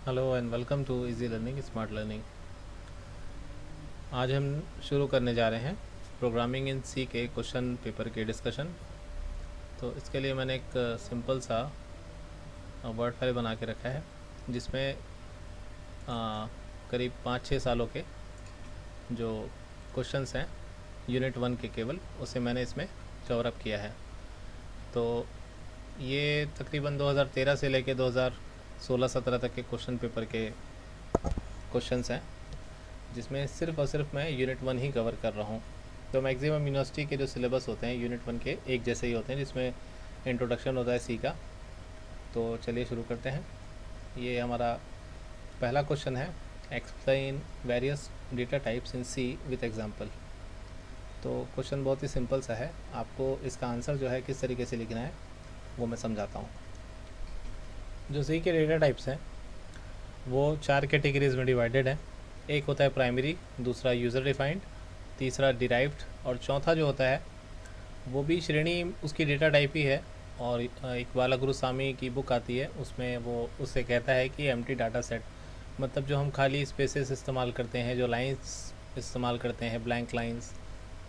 Hello and welcome to easy learning smart learning. आज हम शुरू करने जा रहे हैं प्रोग्रामिंग इन सी के क्वेश्चन पेपर के डिस्कशन। तो इसके लिए मैंने एक सिंपल सा वर्ड फाइल बना के रखा है जिसमें करीब 5-6 सालों के जो क्वेश्चंस हैं यूनिट 1 के केवल उसे मैंने इसमें कवर अप किया है। तो ये तकरीबन 2013 से लेके 2016-17 तक के क्वेश्चन पेपर के क्वेश्चंस हैं जिसमें सिर्फ और सिर्फ मैं यूनिट 1 ही कवर कर रहा हूँ। तो मैक्सिमम यूनिवर्सिटी के जो सिलेबस होते हैं यूनिट 1 के एक जैसे ही होते हैं जिसमें इंट्रोडक्शन होता है सी का। तो चलिए शुरू करते हैं। ये हमारा पहला क्वेश्चन है, explain various data types in C with example. तो क्वेश्चन बहुत ही सिंपल सा है, आपको इसका आंसर जो है किस तरीके से लिखना है वो मैं समझाता हूँ। जो सी के डेटा टाइप्स हैं वो 4 कैटेगरीज में डिवाइडेड है। एक होता है प्राइमरी, दूसरा यूज़र डिफाइंड, तीसरा डिराइव्ड और चौथा जो होता है वो भी श्रेणी उसकी डेटा टाइप ही है। और इकबाल गुरुसामी की बुक आती है उसमें वो उससे कहता है कि एम्प्टी डाटा सेट, मतलब जो हम खाली स्पेसेस इस्तेमाल करते हैं, जो लाइंस इस्तेमाल करते हैं, ब्लैंक लाइंस,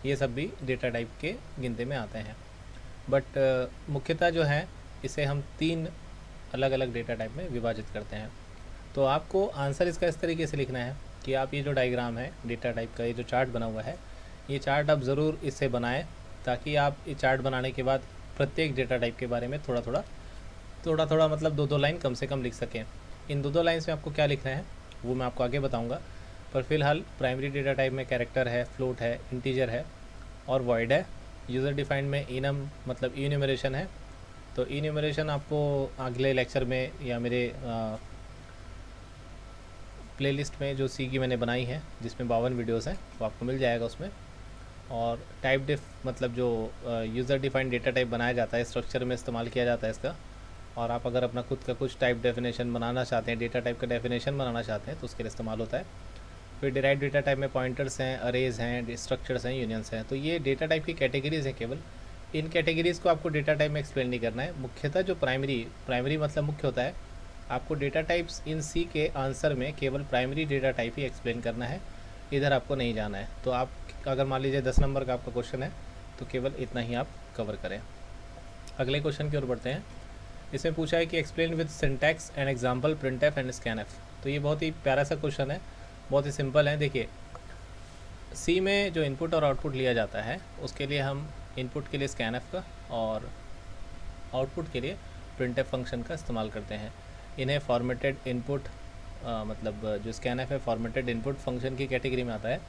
ये सब भी डेटा टाइप के गिनती में आते हैं। बट मुख्यतः जो है इसे हम 3 अलग अलग डेटा टाइप में विभाजित करते हैं। तो आपको आंसर इसका इस तरीके से लिखना है कि आप ये जो डायग्राम है डेटा टाइप का, ये जो चार्ट बना हुआ है, ये चार्ट आप ज़रूर इससे बनाएं ताकि आप ये चार्ट बनाने के बाद प्रत्येक डेटा टाइप के बारे में थोड़ा थोड़ा मतलब 2-2 लाइन कम से कम लिख सकें। इन 2-2 लाइन्स में आपको क्या लिखना है वो मैं आपको आगे बताऊँगा। पर फिलहाल प्राइमरी डेटा टाइप में कैरेक्टर है, फ्लोट है, इंटीजर है और वॉइड है। यूज़र डिफाइंड में इनम मतलब इन्यूमरेशन है। तो इन्यूमरेशन आपको अगले लेक्चर में या मेरे प्लेलिस्ट में जो सी की मैंने बनाई है जिसमें 52 वीडियोस हैं वो आपको मिल जाएगा उसमें। और टाइप डिफ मतलब जो यूज़र डिफाइंड डेटा टाइप बनाया जाता है, स्ट्रक्चर में इस्तेमाल किया जाता है इसका। और आप अगर अपना खुद का कुछ टाइप डेफिनेशन बनाना चाहते हैं, डेटा टाइप का डेफिनेशन बनाना चाहते हैं तो उसके लिए इस्तेमाल होता है। फिर डिराइव डेटा टाइप में पॉइंटर्स हैं, अरेज हैं, स्ट्रक्चर्स हैं, यूनियंस हैं। तो ये डेटा टाइप की कैटेगरीज हैं केवल। इन कैटेगरीज़ को आपको डेटा टाइप में एक्सप्लेन नहीं करना है। मुख्यतः जो प्राइमरी मतलब मुख्य होता है, आपको डेटा टाइप्स इन सी के आंसर में केवल प्राइमरी डेटा टाइप ही एक्सप्लेन करना है, इधर आपको नहीं जाना है। तो आप अगर मान लीजिए 10 नंबर का आपका क्वेश्चन है तो केवल इतना ही आप कवर करें। अगले क्वेश्चन की ओर बढ़ते हैं। इसमें पूछा है कि explain with syntax and example print F and scan F. तो ये बहुत ही प्यारा सा क्वेश्चन है, बहुत ही सिंपल है। देखिए, सी में जो इनपुट और आउटपुट लिया जाता है उसके लिए हम इनपुट के लिए स्कैन एफ का और आउटपुट के लिए प्रिंट एफ फंक्शन का इस्तेमाल करते हैं। इन्हें फॉर्मेटेड इनपुट मतलब जो स्कैन एफ है फॉर्मेटेड इनपुट फंक्शन की कैटेगरी में आता है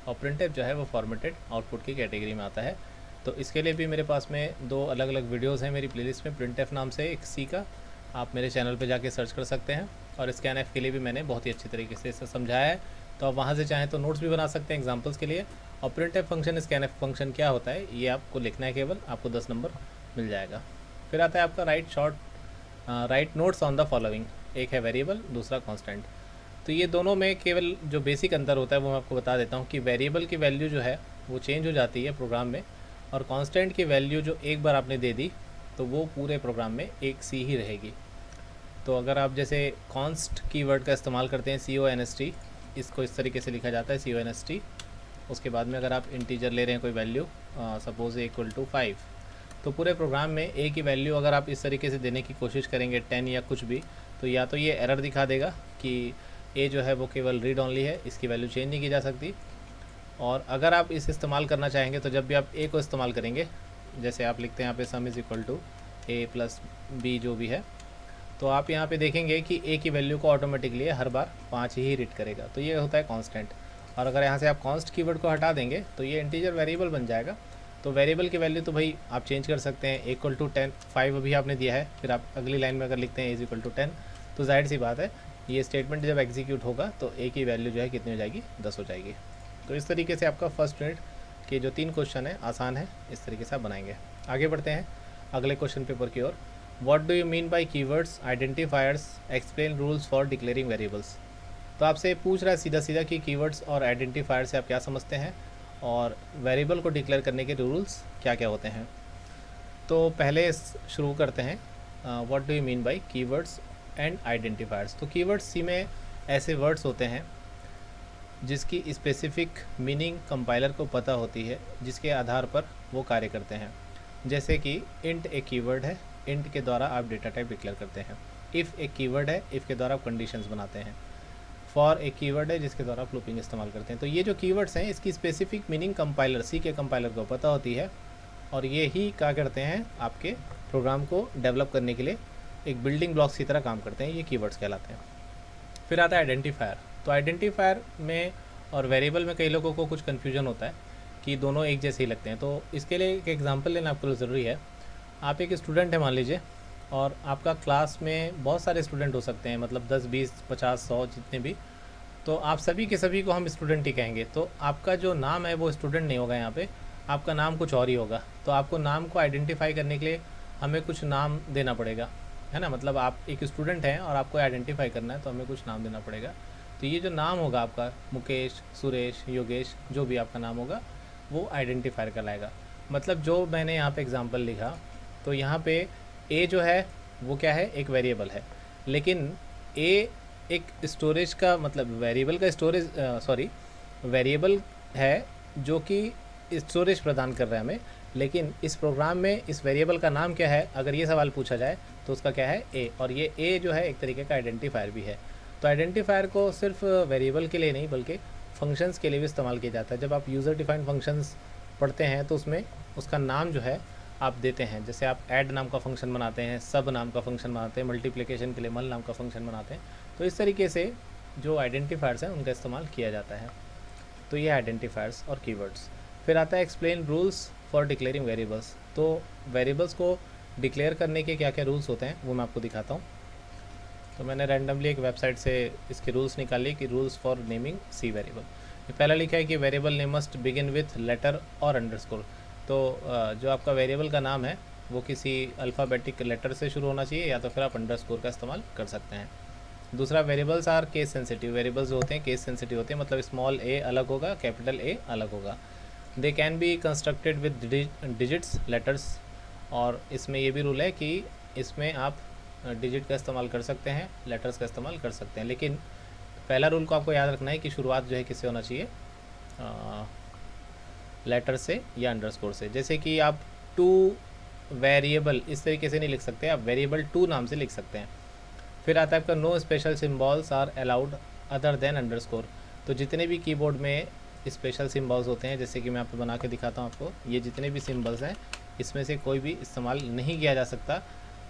और प्रिंट एफ जो है वो फॉर्मेटेड आउटपुट की कैटेगरी में आता है। तो इसके लिए भी मेरे पास में 2 अलग अलग वीडियोस हैं मेरी प्लेलिस्ट में। प्रिंट एफ नाम से एक सी का, आप मेरे चैनल पे जाके सर्च कर सकते हैं। और स्कैन एफ के लिए भी मैंने बहुत ही अच्छी तरीके से इसे समझाया है, तो आप वहाँ से चाहें तो नोट्स भी बना सकते हैं एग्जाम्पल्स के लिए। और print F function, scan F function क्या होता है ये आपको लिखना है केवल, आपको 10 नंबर मिल जाएगा। फिर आता है आपका right notes on the following. एक है वेरिएबल, दूसरा कांस्टेंट। तो ये दोनों में केवल जो बेसिक अंतर होता है वो मैं आपको बता देता हूँ कि वेरिएबल की वैल्यू जो है वो चेंज हो जाती है प्रोग्राम में, और कांस्टेंट की वैल्यू जो एक बार आपने दे दी तो वो पूरे प्रोग्राम में एक सी ही रहेगी। तो अगर आप जैसे कॉन्स्ट कीवर्ड का इस्तेमाल करते हैं, CONST, इसको इस तरीके से लिखा जाता है CONST। उसके बाद में अगर आप इंटीजर ले रहे हैं कोई वैल्यू, सपोज =5, तो पूरे प्रोग्राम में ए की वैल्यू अगर आप इस तरीके से देने की कोशिश करेंगे 10 या कुछ भी, तो या तो ये एरर दिखा देगा कि ए जो है वो केवल रीड ऑनली है, इसकी वैल्यू चेंज नहीं की जा सकती। और अगर आप इसे इस्तेमाल करना चाहेंगे तो जब भी आप ए को इस्तेमाल करेंगे, जैसे आप लिखते हैं यहाँ पे sum is equal to a plus b जो भी है, तो आप यहाँ पे देखेंगे कि ए की वैल्यू को ऑटोमेटिकली हर बार 5 ही रीड करेगा। तो ये होता है कांस्टेंट। और अगर यहाँ से आप कॉन्स्ट कीवर्ड को हटा देंगे तो ये इंटीजर वेरिएबल बन जाएगा। तो वेरिएबल की वैल्यू तो भाई आप चेंज कर सकते हैं, =10, 5 अभी आपने दिया है, फिर आप अगली लाइन में अगर लिखते हैं =10, तो जाहिर सी बात है ये स्टेटमेंट जब एग्जीक्यूट होगा तो ए की वैल्यू जो है कितनी हो जाएगी, 10 हो जाएगी। तो इस तरीके से आपका फर्स्ट यूनिट के जो 3 क्वेश्चन है आसान है, इस तरीके से आप बनाएंगे। आगे बढ़ते हैं अगले क्वेश्चन पेपर की ओर। What do you mean by keywords, identifiers, explain rules for declaring variables. तो आपसे पूछ रहा है सीधा सीधा कि कीवर्ड्स और आइडेंटिफायर से आप क्या समझते हैं और वेरिएबल को डिक्लेयर करने के रूल्स क्या क्या होते हैं। तो पहले शुरू करते हैं, what do you mean by keywords and identifiers. तो कीवर्ड्स सी में ऐसे वर्ड्स होते हैं जिसकी स्पेसिफिक मीनिंग कंपाइलर को पता होती है, जिसके आधार पर वो कार्य करते हैं। जैसे कि इंट एक कीवर्ड है, इंट के द्वारा आप डेटा टाइप डिक्लेयर करते हैं। इफ़ एक कीवर्ड है, इफ़ के द्वारा आप कंडीशंस बनाते हैं। फॉर एक कीवर्ड है जिसके द्वारा आप लूपिंग इस्तेमाल करते हैं। तो ये जो कीवर्ड्स हैं इसकी स्पेसिफिक मीनिंग कंपाइलर, सी के कंपाइलर को पता होती है, और ये ही क्या करते हैं, आपके प्रोग्राम को डेवलप करने के लिए एक बिल्डिंग ब्लॉक्स की तरह काम करते हैं। ये कीवर्ड्स कहलाते हैं। फिर आता है आइडेंटिफायर। तो आइडेंटिफायर में और वेरिएबल में कई लोगों को कुछ कन्फ्यूजन होता है कि दोनों एक जैसे ही लगते हैं। तो इसके लिए एक एग्जांपल लेना आपके लिए ज़रूरी है। आप एक स्टूडेंट है मान लीजिए, और आपका क्लास में बहुत सारे स्टूडेंट हो सकते हैं, मतलब 10, 20, 50, 100 जितने भी। तो आप सभी के सभी को हम स्टूडेंट ही कहेंगे। तो आपका जो नाम है वो स्टूडेंट नहीं होगा, यहाँ पे आपका नाम कुछ और ही होगा। तो आपको नाम को आइडेंटिफाई करने के लिए हमें कुछ नाम देना पड़ेगा, है ना। मतलब आप एक स्टूडेंट हैं और आपको आइडेंटिफाई करना है, तो हमें कुछ नाम देना पड़ेगा। तो ये जो नाम होगा आपका, मुकेश, सुरेश, योगेश, जो भी आपका नाम होगा वो आइडेंटिफायर कहलाएगा। मतलब जो मैंने यहाँ पे एग्जांपल लिखा, तो यहाँ पे ए जो है वो क्या है, एक वेरिएबल है। लेकिन ए एक स्टोरेज का, मतलब वेरिएबल का स्टोरेज, वेरिएबल है जो कि स्टोरेज प्रदान कर रहा है हमें। लेकिन इस प्रोग्राम में इस वेरिएबल का नाम क्या है, अगर ये सवाल पूछा जाए तो उसका क्या है, ए। और ये ए जो है एक तरीके का आइडेंटिफायर भी है। तो आइडेंटिफायर को सिर्फ वेरिएबल के लिए नहीं बल्कि फंक्शंस के लिए भी इस्तेमाल किया जाता है। जब आप यूज़र डिफाइंड फंक्शंस पढ़ते हैं तो उसमें उसका नाम जो है आप देते हैं। जैसे आप ऐड नाम का फंक्शन बनाते हैं, सब नाम का फंक्शन बनाते हैं, मल्टीप्लिकेशन के लिए मल नाम का फंक्शन बनाते हैं। तो इस तरीके से जो आइडेंटिफायर्स हैं उनका इस्तेमाल किया जाता है। तो ये आइडेंटिफायर्स और कीवर्ड्स। फिर आता है explain rules for declaring variables. तो वेरिएबल्स को डिक्लेयर करने के क्या क्या रूल्स होते हैं वो मैं आपको दिखाता हूँ। तो मैंने रैंडमली एक वेबसाइट से इसके रूल्स निकाले कि rules for naming C variable. ये पहला लिखा है कि variable name must begin with letter और अंडरस्कोर। तो जो आपका वेरिएबल का नाम है वो किसी अल्फ़ाबेटिक लेटर से शुरू होना चाहिए, या तो फिर आप अंडरस्कोर का इस्तेमाल कर सकते हैं। दूसरा, variables are case sensitive. Variables जो होते हैं केस सेंसिटिव होते हैं, मतलब स्मॉल ए अलग होगा, कैपिटल ए अलग होगा। They can be constructed with digits, letters. और इसमें ये भी रूल है कि इसमें आप डिजिट का इस्तेमाल कर सकते हैं, लेटर्स का इस्तेमाल कर सकते हैं। लेकिन पहला रूल को आपको याद रखना है कि शुरुआत जो है किससे होना चाहिए, लेटर से या अंडरस्कोर से। जैसे कि आप टू वेरिएबल इस तरीके से नहीं लिख सकते, आप वेरिएबल टू नाम से लिख सकते हैं। फिर आता है आपका no special symbols are allowed other than underscore. तो जितने भी कीबोर्ड में स्पेशल सिम्बॉल्स होते हैं, जैसे कि मैं आपको बना के दिखाता हूँ आपको, ये जितने भी सिम्बल्स हैं इसमें से कोई भी इस्तेमाल नहीं किया जा सकता,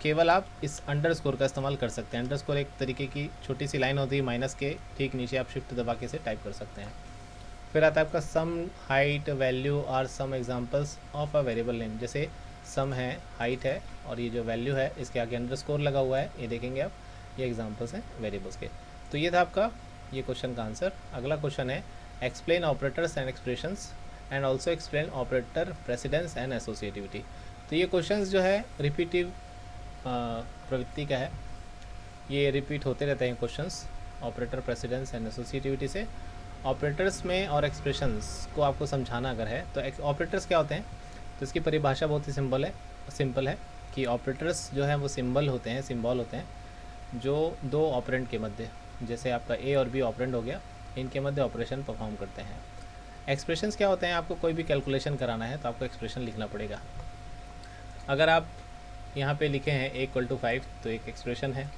केवल आप इस अंडरस्कोर का इस्तेमाल कर सकते हैं। अंडरस्कोर एक तरीके की छोटी सी लाइन होती है, माइनस के ठीक नीचे आप शिफ्ट दबा के से टाइप कर सकते हैं। फिर आता है आपका sum, height, value are some examples of a variable name. जैसे सम है, हाइट है, और ये जो वैल्यू है इसके आगे अंडरस्कोर लगा हुआ है, ये देखेंगे आप, ये एग्जांपल्स हैं वेरिएबल्स के। तो ये था आपका ये क्वेश्चन का आंसर। अगला क्वेश्चन है explain operators and expressions and also explain operator precedence and associativity. तो ये क्वेश्चंस जो है रिपीटिव प्रवृत्ति का है, ये रिपीट होते रहते हैं questions operator, precedence and associativity से। ऑपरेटर्स में और एक्सप्रेशंस को आपको समझाना अगर है तो ऑपरेटर्स क्या होते हैं, तो इसकी परिभाषा बहुत ही सिंपल है कि ऑपरेटर्स जो है वो सिंबल होते हैं, सिंबल होते हैं जो दो ऑपरेंड के मध्य, जैसे आपका ए और बी ऑपरेंड हो गया, इनके मध्य ऑपरेशन परफॉर्म करते हैं। एक्सप्रेशंस क्या होते हैं, आपको कोई भी कैलकुलेशन कराना है तो आपको एक्सप्रेशन लिखना पड़ेगा। अगर आप यहाँ पे लिखे हैं a = 5 तो एक एक्सप्रेशन है।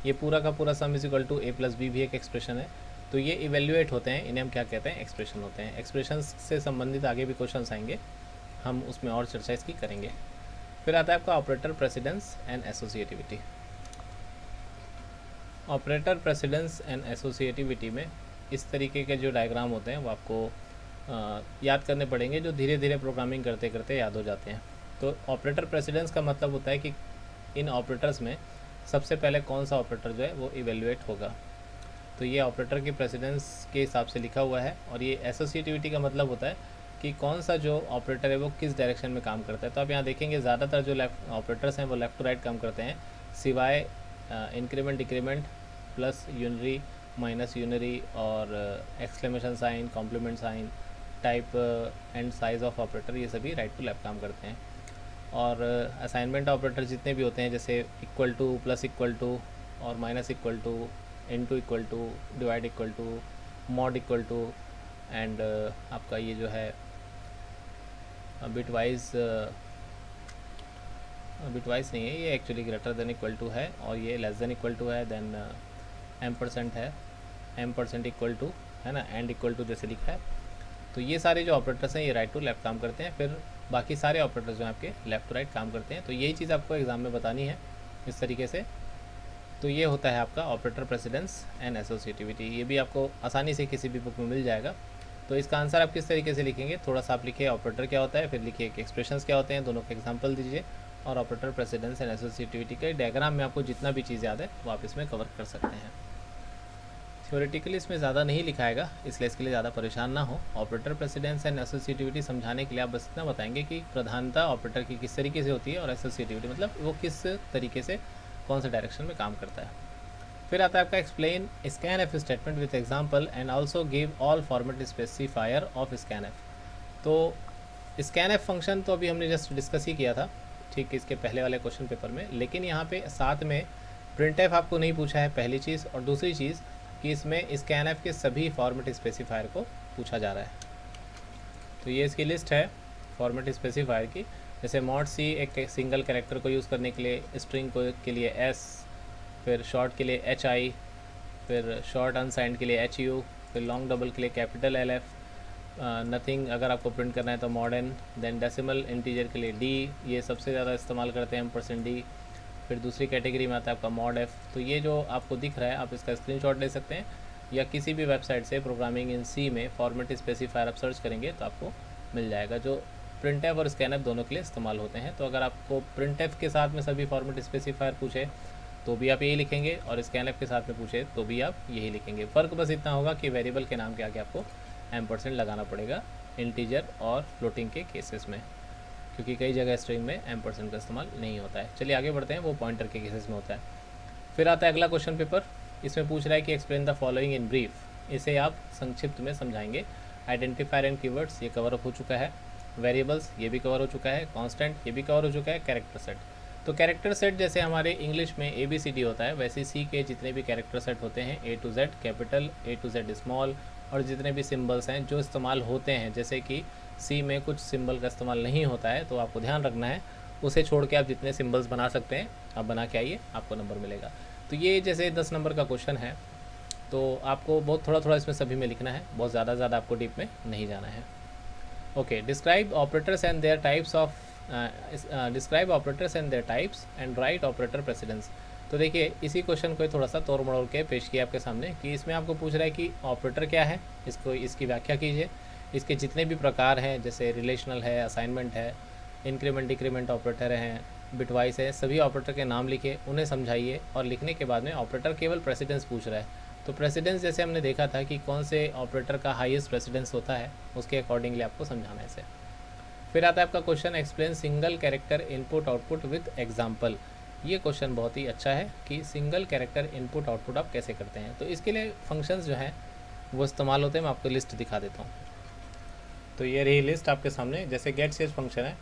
ये पूरा का पूरा सम = a + b भी एक एक्सप्रेशन है। तो ये इवेल्युएट होते हैं, इन्हें हम क्या कहते हैं, एक्सप्रेशन होते हैं। एक्सप्रेशन से संबंधित आगे भी क्वेश्चंस आएंगे, हम उसमें और चर्चा इसकी करेंगे। फिर आता है आपका operator precedence and associativity. Operator precedence and associativity में इस तरीके के जो डायग्राम होते हैं वो आपको याद करने पड़ेंगे, जो धीरे धीरे प्रोग्रामिंग करते करते याद हो जाते हैं। तो ऑपरेटर प्रेसिडेंस का मतलब होता है कि इन ऑपरेटर्स में सबसे पहले कौन सा ऑपरेटर जो है वो इवेल्युएट होगा। तो ये ऑपरेटर की प्रेसिडेंस के हिसाब से लिखा हुआ है। और ये एसोसिएटिविटी का मतलब होता है कि कौन सा जो ऑपरेटर है वो किस डायरेक्शन में काम करता है। तो आप यहाँ देखेंगे ज़्यादातर जो लेफ्ट ऑपरेटर्स हैं वो लेफ़्ट टू राइट काम करते हैं, सिवाय increment, decrement, plus, unary, minus unary और exclamation sign, complement sign, type and size of operator, ये सभी राइट टू लेफ्ट काम करते हैं। और असाइनमेंट ऑपरेटर जितने भी होते हैं, जैसे equal to, plus equal to, और minus equal to, into equal to, divide equal to, mod equal to, and आपका ये जो है बिटवाइज नहीं है, ये actually greater than equal to है, और ये लेस देन इक्वल टू है, देन M% है, M% इक्वल टू है ना, एंड इक्वल टू जैसे लिखा है। तो ये सारे जो ऑपरेटर्स हैं ये राइट टू लेफ्ट काम करते हैं, फिर बाकी सारे ऑपरेटर्स जो आपके लेफ़्ट टू राइट काम करते हैं। तो यही चीज़ आपको एग्ज़ाम में बतानी है इस तरीके से। तो ये होता है आपका ऑपरेटर प्रेसिडेंस एंड एसोसिएटिविटी। ये भी आपको आसानी से किसी भी बुक में मिल जाएगा। तो इसका आंसर आप किस तरीके से लिखेंगे, थोड़ा सा आप लिखिए ऑपरेटर क्या होता है, फिर लिखिए कि एक्सप्रेशंस क्या होते हैं, दोनों के एग्जांपल दीजिए, और ऑपरेटर प्रेसिडेंस एंड एसोसिएटिविटी के डायग्राम में आपको जितना भी चीज़ याद है वो आप इसमें कवर कर सकते हैं। थ्योरेटिकली इसमें ज़्यादा नहीं लिखाएगा, इसलिए इसके लिए ज़्यादा परेशान ना हो। ऑपरेटर प्रेसिडेंस एंड एसोसिएटिविटी समझाने के लिए आप बस इतना बताएंगे कि प्रधानता ऑपरेटर की किस तरीके से होती है, और एसोसिएटिविटी मतलब वो किस तरीके से कौन से डायरेक्शन में काम करता है। फिर आता है आपका explain scan F statement with example and also give all format specifier of scan F. तो स्कैन एफ फंक्शन तो अभी हमने जस्ट डिस्कस ही किया था, ठीक, इसके पहले वाले क्वेश्चन पेपर में, लेकिन यहाँ पे साथ में प्रिंट एफ आपको नहीं पूछा है, पहली चीज़, और दूसरी चीज़ कि इसमें स्कैन एफ के सभी फॉर्मेट स्पेसिफायर को पूछा जा रहा है। तो ये इसकी लिस्ट है फॉर्मेट स्पेसिफायर की, जैसे मॉड सी एक सिंगल कैरेक्टर को यूज़ करने के लिए, स्ट्रिंग को के लिए एस, फिर शॉर्ट के लिए HI, फिर शॉर्ट अनसाइंड के लिए HU, फिर लॉन्ग डबल के लिए कैपिटल LF, नथिंग अगर आपको प्रिंट करना है तो मॉडर्न, देन डेसिमल इंटीजर के लिए D, ये सबसे ज़्यादा इस्तेमाल करते हैं M%D। फिर दूसरी कैटेगरी में आता है आपका मॉड F। तो ये जो आपको दिख रहा है आप इसका स्क्रीनशॉट ले सकते हैं, या किसी भी वेबसाइट से प्रोग्रामिंग इन C में फॉर्मेट स्पेसिफायर आप सर्च करेंगे तो आपको मिल जाएगा, जो प्रिंट एफ और स्कैन एफ दोनों के लिए इस्तेमाल होते हैं। तो अगर आपको प्रिंट एफ के साथ में सभी फॉर्मेट स्पेसिफायर पूछे तो भी आप यही लिखेंगे, और स्कैन एफ के साथ में पूछे तो भी आप यही लिखेंगे। फ़र्क बस इतना होगा कि वेरिएबल के नाम के आगे आपको M% लगाना पड़ेगा इंटीजर और फ्लोटिंग के केसेस में, क्योंकि कई जगह स्ट्रिंग में M% का इस्तेमाल नहीं होता है। चलिए आगे बढ़ते हैं, वो पॉइंटर के केसेस में होता है। फिर आता है अगला क्वेश्चन पेपर, इसमें पूछ रहा है कि explain the following in brief. इसे आप संक्षिप्त में समझाएंगे। आइडेंटिफायर एंड कीवर्ड्स ये कवर अप हो चुका है, वेरिएबल्स ये भी कवर हो चुका है, कांस्टेंट ये भी कवर हो चुका है, कैरेक्टर सेट। तो कैरेक्टर सेट जैसे हमारे इंग्लिश में ABCD होता है, वैसे सी के जितने भी कैरेक्टर सेट होते हैं A to Z capital, A to Z small, और जितने भी सिंबल्स हैं जो इस्तेमाल होते हैं, जैसे कि सी में कुछ सिंबल का इस्तेमाल नहीं होता है तो आपको ध्यान रखना है, उसे छोड़ के आप जितने सिंबल्स बना सकते हैं आप बना के आइए, आपको नंबर मिलेगा। तो ये जैसे 10 नंबर का क्वेश्चन है, तो आपको बहुत थोड़ा थोड़ा इसमें सभी में लिखना है, बहुत ज़्यादा आपको डीप में नहीं जाना है। Okay, describe operators and there types of describe operators and there types and right operator precedence. तो देखिए इसी क्वेश्चन को थोड़ा सा तोड़ मड़ोड़ के पेश किया आपके सामने, कि इसमें आपको पूछ रहा है कि ऑपरेटर क्या है, इसको इसकी व्याख्या कीजिए, इसके जितने भी प्रकार हैं जैसे रिलेशनल है, असाइनमेंट है, इंक्रीमेंट डिक्रीमेंट ऑपरेटर हैं, बिटवाइस है, सभी ऑपरेटर के नाम लिखिए, उन्हें समझाइए, और लिखने के बाद में ऑपरेटर केवल प्रेसिडेंस पूछ रहा है, तो प्रेसिडेंस जैसे हमने देखा था कि कौन से ऑपरेटर का हाईएस्ट प्रेसिडेंस होता है, उसके अकॉर्डिंगली आपको समझाना है इसे। फिर आता है आपका question explain single character input output with example. ये क्वेश्चन बहुत ही अच्छा है कि सिंगल कैरेक्टर इनपुट आउटपुट आप कैसे करते हैं। तो इसके लिए फंक्शंस जो हैं वो इस्तेमाल होते हैं, मैं आपको लिस्ट दिखा देता हूँ। तो ये रही लिस्ट आपके सामने, जैसे गेट ch फंक्शन है,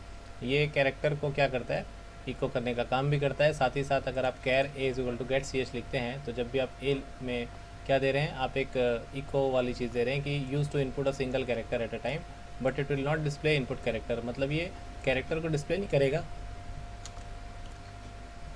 ये कैरेक्टर को क्या करता है, इको करने का काम भी करता है। साथ ही साथ अगर आप char a is equal to get ch लिखते हैं तो जब भी आप a में क्या दे रहे हैं, आप एक इको वाली चीज़ दे रहे हैं कि use to input a single character at a time but it will not display input character, मतलब ये कैरेक्टर को डिस्प्ले नहीं करेगा,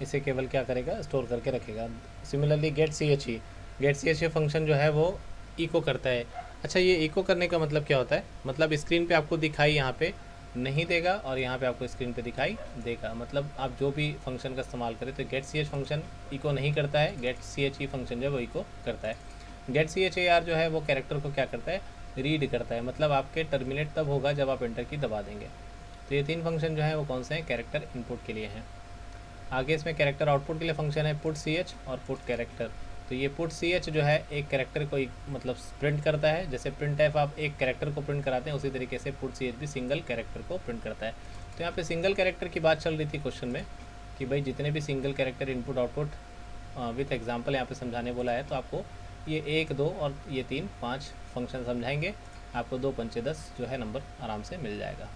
इसे केवल क्या करेगा, स्टोर करके रखेगा। सिमिलरली गेट ch फंक्शन जो है वो इको करता है। अच्छा, ये इको करने का मतलब क्या होता है, मतलब स्क्रीन पे आपको दिखाई यहाँ पे नहीं देगा और यहाँ पे आपको स्क्रीन पे दिखाई देगा, मतलब आप जो भी फंक्शन का इस्तेमाल करें। तो गेट ch फंक्शन इको नहीं करता है, गेट ch फंक्शन जो है वो इको करता है। गेट char जो है वो कैरेक्टर को क्या करता है, रीड करता है, मतलब आपके टर्मिनेट तब होगा जब आप एंटर की दबा देंगे। तो ये तीन फंक्शन जो है वो कौन से हैं, कैरेक्टर इनपुट के लिए हैं। आगे इसमें कैरेक्टर आउटपुट के लिए फंक्शन है पुट ch और पुट कैरेक्टर। तो ये पुट ch जो है एक कैरेक्टर को मतलब प्रिंट करता है, जैसे प्रिंट एफ आप एक कैरेक्टर को प्रिंट कराते हैं, उसी तरीके से पुट ch भी सिंगल कैरेक्टर को प्रिंट करता है। तो यहाँ पे सिंगल कैरेक्टर की बात चल रही थी क्वेश्चन में कि भाई जितने भी single character input output with example यहाँ पे समझाने बोला है, तो आपको ये 1, 2 और ये 3, 5 फंक्शन समझाएंगे, आपको 2 पंचे 10 जो है नंबर आराम से मिल जाएगा।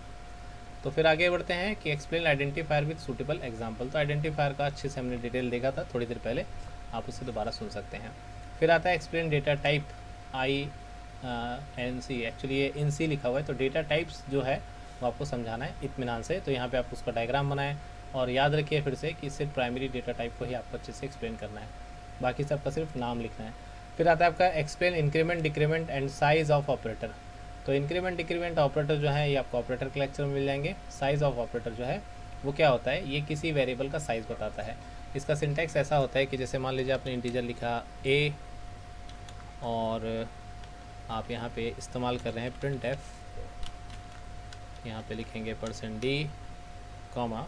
तो फिर आगे बढ़ते हैं कि explain identifier with suitable example. तो आइडेंटिफायर का अच्छे से हमने डिटेल देखा था थोड़ी देर पहले, आप उससे दोबारा सुन सकते हैं। फिर आता है explain data type, INC, actually ये INC लिखा हुआ है, तो डेटा टाइप्स जो है वो आपको समझाना है इत्मीनान से। तो यहाँ पे आप उसका डायग्राम बनाएं और याद रखिए फिर से कि सिर्फ प्राइमरी डेटा टाइप को ही आपको अच्छे से एक्सप्लेन करना है, बाकी से आपका सिर्फ नाम लिखना है। फिर आता है आपका explain increment decrement and size of operator. तो इंक्रीमेंट डिक्रीमेंट ऑपरेटर जो है ये आपको ऑपरेटर के लेक्चर में मिल जाएंगे। साइज़ ऑफ ऑपरेटर जो है वो क्या होता है, ये किसी वेरिएबल का साइज़ बताता है। इसका सिंटैक्स ऐसा होता है कि जैसे मान लीजिए आपने इंटीजर लिखा a और आप यहाँ पे इस्तेमाल कर रहे हैं printf, यहाँ पे लिखेंगे %d कॉमा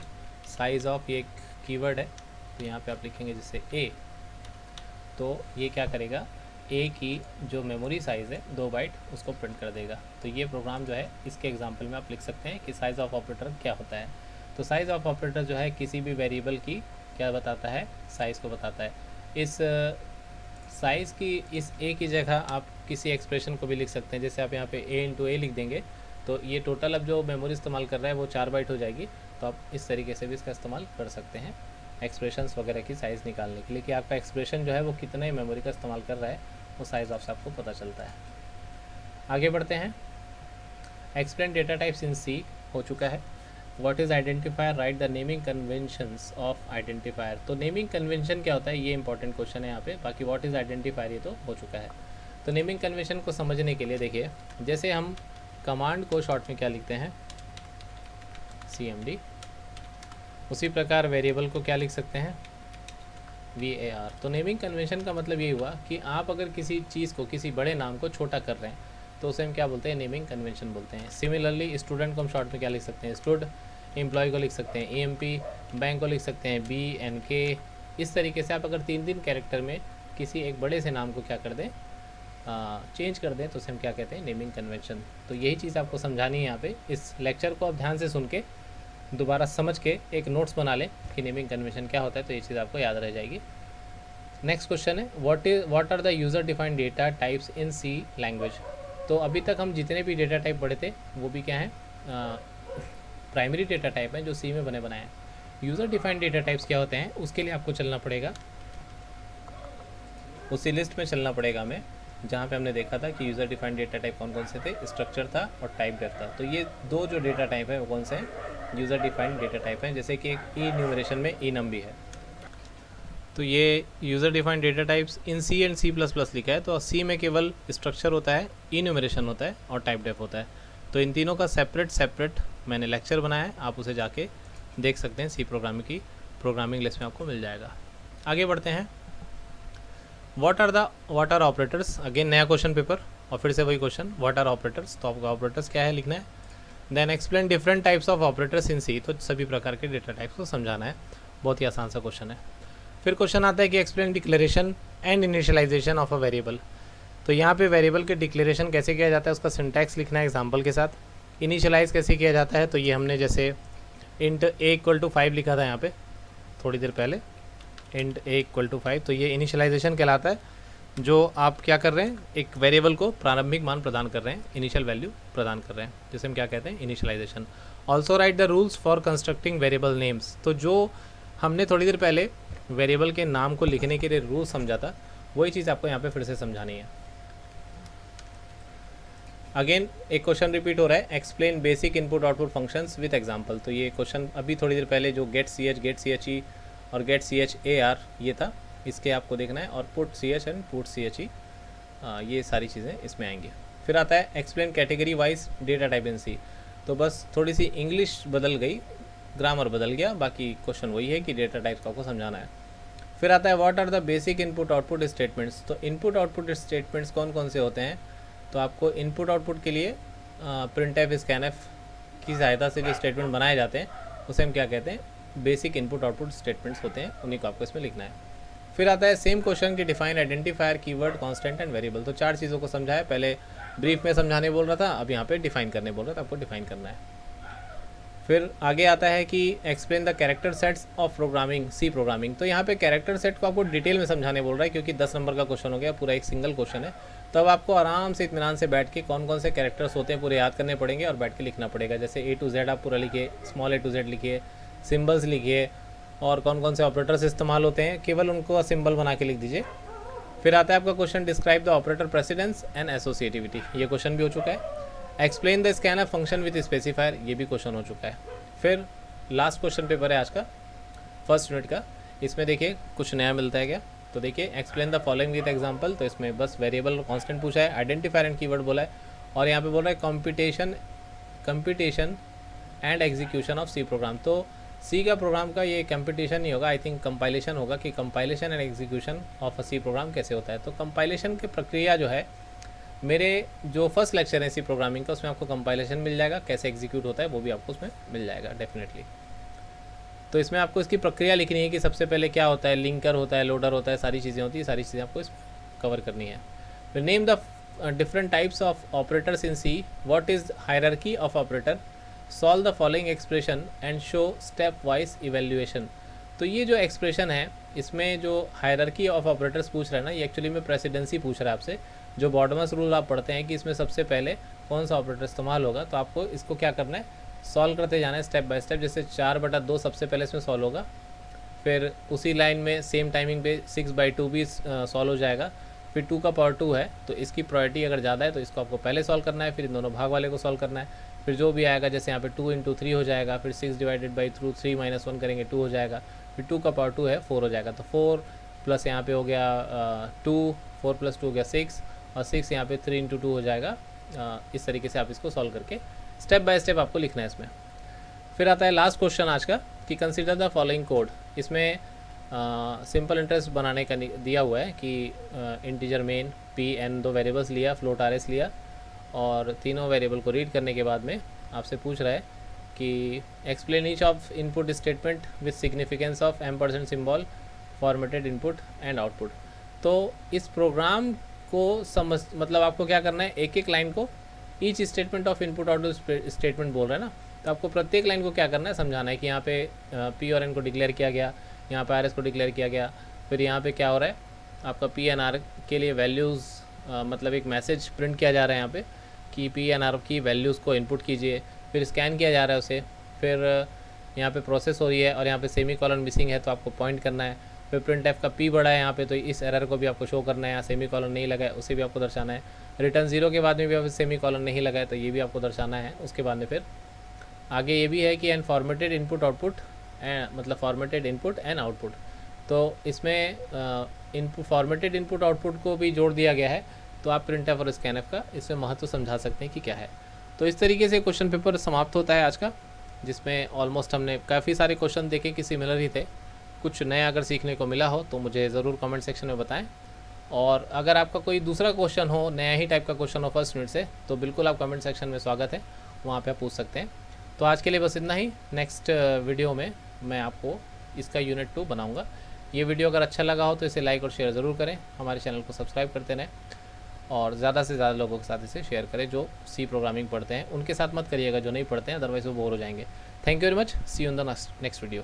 साइज़ ऑफ, ये एक कीवर्ड है, तो यहाँ पे आप लिखेंगे जैसे a, तो ये क्या करेगा, a की जो मेमोरी साइज़ है 2 बाइट उसको प्रिंट कर देगा। तो ये प्रोग्राम जो है इसके एग्जांपल में आप लिख सकते हैं कि साइज़ ऑफ ऑपरेटर क्या होता है। तो साइज़ ऑफ ऑपरेटर जो है किसी भी वेरिएबल की क्या बताता है, साइज़ को बताता है। इस साइज़ की इस a की जगह आप किसी एक्सप्रेशन को भी लिख सकते हैं। जैसे आप यहाँ पे a इंटू a लिख देंगे तो ये टोटल अब जो मेमोरी इस्तेमाल कर रहा है वो 4 बाइट हो जाएगी। तो आप इस तरीके से भी इसका इस्तेमाल कर सकते हैं एक्सप्रेशंस वगैरह की साइज़ निकालने के लिए, कि आपका एक्सप्रेशन जो है वो कितने मेमोरी का इस्तेमाल कर रहा है, वो साइज़ ऑफ से आपको पता चलता है। आगे बढ़ते हैं। Explain data types in C हो चुका है। What is identifier, right the naming conventions of identifier. तो नेमिंग कन्वेंशन क्या होता है, ये इंपॉर्टेंट क्वेश्चन है यहाँ पे। बाकी व्हाट इज़ आइडेंटिफायर ये तो हो चुका है। तो नेमिंग कन्वेंशन को समझने के लिए देखिए, जैसे हम कमांड को शॉर्ट में क्या लिखते हैं, CMD, उसी प्रकार वेरिएबल को क्या लिख सकते हैं, VAR। तो नेमिंग कन्वेंशन का मतलब ये हुआ कि आप अगर किसी चीज़ को, किसी बड़े नाम को छोटा कर रहे हैं तो उसे हम क्या बोलते हैं, नेमिंग कन्वेंशन बोलते हैं। सिमिलरली स्टूडेंट को हम शॉर्ट में क्या लिख सकते हैं, स्टूड, एम्प्लॉय को लिख सकते हैं EMP, बैंक को लिख सकते हैं BNK। इस तरीके से आप अगर 3 कैरेक्टर में किसी एक बड़े से नाम को क्या कर दें, चेंज कर दें, तो उसे हम क्या कहते हैं, नेमिंग कन्वेंशन। तो यही चीज़ आपको समझानी है यहाँ पे। इस लेक्चर को आप ध्यान से सुन के दोबारा समझ के एक नोट्स बना लें कि नेमिंग कन्वेंशन क्या होता है, तो ये चीज़ आपको याद रह जाएगी। नेक्स्ट क्वेश्चन है, what are the user defined data types in C language. तो अभी तक हम जितने भी डेटा टाइप पढ़े थे वो भी क्या हैं, प्राइमरी डेटा टाइप हैं जो C में बनाए हैं। यूज़र डिफाइंड डेटा टाइप्स क्या होते हैं, उसके लिए आपको चलना पड़ेगा उसी लिस्ट में चलना पड़ेगा हमें जहाँ पे हमने देखा था कि यूज़र डिफाइंड डेटा टाइप कौन कौन से थे, स्ट्रक्चर था और टाइप डेफ था। तो ये 2 जो डेटा टाइप है वो कौन से हैं, यूज़र डिफाइंड डेटा टाइप हैं। जैसे कि एक enumeration में enum भी है। तो ये user defined data types in C and C++ लिखा है। तो C में केवल स्ट्रक्चर होता है, enumeration होता है और टाइप डेफ होता है। तो इन तीनों का सेपरेट मैंने लेक्चर बनाया है, आप उसे जाके देख सकते हैं। C प्रोग्रामिंग की प्रोग्रामिंग लिस्ट में आपको मिल जाएगा। आगे बढ़ते हैं। व्हाट आर ऑपरेटर्स, अगेन नया क्वेश्चन पेपर और फिर से वही क्वेश्चन, व्हाट आर ऑपरेटर्स। तो आपका ऑपरेटर्स क्या है लिखना है। Then explain different types of operators in C। तो सभी प्रकार के डेटा टाइप्स को समझाना है। बहुत ही आसान सा क्वेश्चन है। फिर क्वेश्चन आता है कि explain declaration and initialization of a variable. तो यहाँ पे वेरिएबल के डिक्लेरेशन कैसे किया जाता है उसका सिंटैक्स लिखना है एग्जाम्पल के साथ। इनिशियलाइज कैसे किया जाता है, तो ये हमने जैसे इंट a = 5 लिखा था यहाँ पे थोड़ी देर पहले, इंट a = 5। तो ये इनिशियलाइजेशन कहलाता है, जो आप क्या कर रहे हैं, एक वेरिएबल को प्रारंभिक मान प्रदान कर रहे हैं, इनिशियल वैल्यू प्रदान कर रहे हैं, जिसे हम क्या कहते हैं, initialization. Also write the rules for constructing variable names. तो जो हमने थोड़ी देर पहले वेरिएबल के नाम को लिखने के लिए रूल समझा था, वही चीज़ आपको यहाँ पे फिर से समझानी है। अगेन एक क्वेश्चन रिपीट हो रहा है, explain basic input output functions with example. तो ये क्वेश्चन अभी थोड़ी देर पहले जो गेट ch और गेट char ये था, इसके आपको देखना है, और put ch and put ch, ये सारी चीज़ें इसमें आएंगी। फिर आता है explain category wise data type in C। तो बस थोड़ी सी इंग्लिश बदल गई, ग्रामर बदल गया, बाकी क्वेश्चन वही है कि डेटा टाइप्स को आपको समझाना है। फिर आता है what are the basic input output statements. तो इनपुट आउटपुट स्टेटमेंट्स कौन कौन से होते हैं, तो आपको इनपुट आउटपुट के लिए printf scanf की सहायता से जो स्टेटमेंट बनाए जाते हैं उसे हम क्या कहते हैं, बेसिक इनपुट आउटपुट स्टेटमेंट्स होते हैं, उन्हीं को आपको इसमें लिखना है। फिर आता है सेम क्वेश्चन की define identifier, keyword, constant and variable. तो 4 चीज़ों को समझाया, पहले ब्रीफ में समझाने बोल रहा था, अब यहाँ पे डिफाइन करने बोल रहा था, आपको डिफाइन करना है। फिर आगे आता है कि explain the character sets of programming, C programming. तो यहाँ पे कैरेक्टर सेट को आपको डिटेल में समझाने बोल रहा है, क्योंकि 10 नंबर का क्वेश्चन हो गया, पूरा एक सिंगल क्वेश्चन है। तो अब आपको आराम से इत्मीनान से बैठ के कौन कौन से कैरेक्टर्स होते हैं पूरे याद करने पड़ेंगे और बैठ के लिखना पड़ेगा। जैसे A to Z आप पूरा लिखिए, स्मॉल a to Z लिखिए, सिम्बल्स लिखिए, और कौन कौन से ऑपरेटर्स इस्तेमाल होते हैं, केवल उनको सिंबल बना के लिख दीजिए। फिर आता है आपका question describe the operator precedence and associativity, ये क्वेश्चन भी हो चुका है। Explain the scanner function with specifier, ये भी क्वेश्चन हो चुका है। फिर लास्ट क्वेश्चन पेपर है आज का फर्स्ट यूनिट का, इसमें देखिए कुछ नया मिलता है क्या, तो देखिए explain the following with example, तो इसमें बस वेरिएबल और कांस्टेंट पूछा है, आइडेंटिफायर एंड कीवर्ड बोला है, और यहाँ पे बोल रहा है computation and execution of C program. तो सी का प्रोग्राम का ये कंप्यूटेशन नहीं होगा, आई थिंक कंपाइलेशन होगा, कि compilation and execution of a C program कैसे होता है। तो कंपाइलेशन की प्रक्रिया जो है, मेरे जो फर्स्ट लेक्चर है सी प्रोग्रामिंग का, उसमें आपको कंपाइलेशन मिल जाएगा, कैसे एग्जीक्यूट होता है वो भी आपको उसमें मिल जाएगा डेफिनेटली। तो इसमें आपको इसकी प्रक्रिया लिखनी है कि सबसे पहले क्या होता है, लिंकर होता है, लोडर होता है, सारी चीज़ें होती है, सारी चीज़ें आपको इसमें कवर करनी है। फिर name the different types of operators in C, what is hierarchy of operator, solve the following expression and show step wise evaluation. तो ये जो एक्सप्रेशन है, इसमें जो हायरार्की ऑफ ऑपरेटर्स पूछ रहा है ना, ये एक्चुअली में प्रेसिडेंसी पूछ रहा है आपसे। जो बॉर्डमस रूल आप पढ़ते हैं कि इसमें सबसे पहले कौन सा ऑपरेटर इस्तेमाल होगा, तो आपको इसको क्या करना है, सॉल्व करते जाना है स्टेप बाय स्टेप। जैसे 4/2 सबसे पहले इसमें सॉल्व होगा, फिर उसी लाइन में सेम टाइमिंग पे 6/2 भी सॉल्व हो जाएगा। फिर 2 का पावर 2 है, तो इसकी प्रायोरिटी अगर ज़्यादा है तो इसको आपको पहले सॉल्व करना है, फिर इन दोनों भाग वाले को सॉल्व करना है। फिर जो भी आएगा, जैसे यहाँ पे 2 × 3 हो जाएगा, फिर 6/3 3 - 1 करेंगे 2 हो जाएगा, फिर 2 का पावर 2 है 4 हो जाएगा। तो 4 प्लस यहाँ पे हो गया 2, 4 + 2 हो गया 6, और 6 यहाँ पे 3 × 2 हो जाएगा। इस तरीके से आप इसको सॉल्व करके स्टेप बाय स्टेप आपको लिखना है इसमें। फिर आता है लास्ट क्वेश्चन आज का कि कंसीडर द फॉलोइंग कोड। इसमें सिंपल इंटरेस्ट बनाने का दिया हुआ है कि integer main p n 2 variables लिया, फ्लोट आर एस लिया, और तीनों वेरिएबल को रीड करने के बाद में आपसे पूछ रहा है कि explain each of input statement with significance of %, symbol formatted input and output. तो इस प्रोग्राम को समझ, मतलब आपको क्या करना है, एक एक लाइन को each statement of input output statement बोल रहा है ना, तो आपको प्रत्येक लाइन को क्या करना है, समझाना है कि यहाँ पे पी और एन को डिक्लेयर किया गया, यहाँ पे आर एस को डिक्लेयर किया गया, फिर यहाँ पे क्या हो रहा है, आपका पी एन आर के लिए वैल्यूज़, मतलब एक मैसेज प्रिंट किया जा रहा है यहाँ पे कि पी एन आर की वैल्यूज़ को इनपुट कीजिए, फिर स्कैन किया जा रहा है उसे, फिर यहाँ पे प्रोसेस हो रही है और यहाँ पे सेमीकोलन मिसिंग है तो आपको पॉइंट करना है, फिर प्रिंट एफ का पी बड़ा है यहाँ पे, तो इस एरर को भी आपको शो करना है, यहाँ सेमीकोलन नहीं लगा है उसे भी आपको दर्शाना है, रिटर्न 0 के बाद में भी आप सेमीकोलन नहीं लगा है तो ये भी आपको दर्शाना है। उसके बाद में फिर आगे ये भी है कि एंड फॉर्मेटेड इनपुट आउटपुट, मतलब फॉर्मेटेड इनपुट एंड आउटपुट, तो इसमें इनपुट फॉर्मेटेड इनपुट आउटपुट को भी जोड़ दिया गया है। तो आप प्रिंट एफ और स्कैन एफ का इसमें महत्व समझा सकते हैं कि क्या है। तो इस तरीके से क्वेश्चन पेपर समाप्त होता है आज का, जिसमें ऑलमोस्ट हमने काफ़ी सारे क्वेश्चन देखे कि सिमिलर ही थे। कुछ नया अगर सीखने को मिला हो तो मुझे ज़रूर कमेंट सेक्शन में बताएं, और अगर आपका कोई दूसरा क्वेश्चन हो, नया ही टाइप का क्वेश्चन हो फर्स्ट यूनिट से, तो बिल्कुल आप कमेंट सेक्शन में स्वागत है, वहाँ पे आप पूछ सकते हैं। तो आज के लिए बस इतना ही। नेक्स्ट वीडियो में मैं आपको इसका यूनिट 2 बनाऊँगा। ये वीडियो अगर अच्छा लगा हो तो इसे लाइक और शेयर ज़रूर करें, हमारे चैनल को सब्सक्राइब करते रहें, और ज़्यादा से ज़्यादा लोगों के साथ इसे शेयर करें जो सी प्रोग्रामिंग पढ़ते हैं। उनके साथ मत करिएगा जो नहीं पढ़ते हैं, अदरवाइज़ वो बोर हो जाएंगे। Thank you very much, see you in the next video.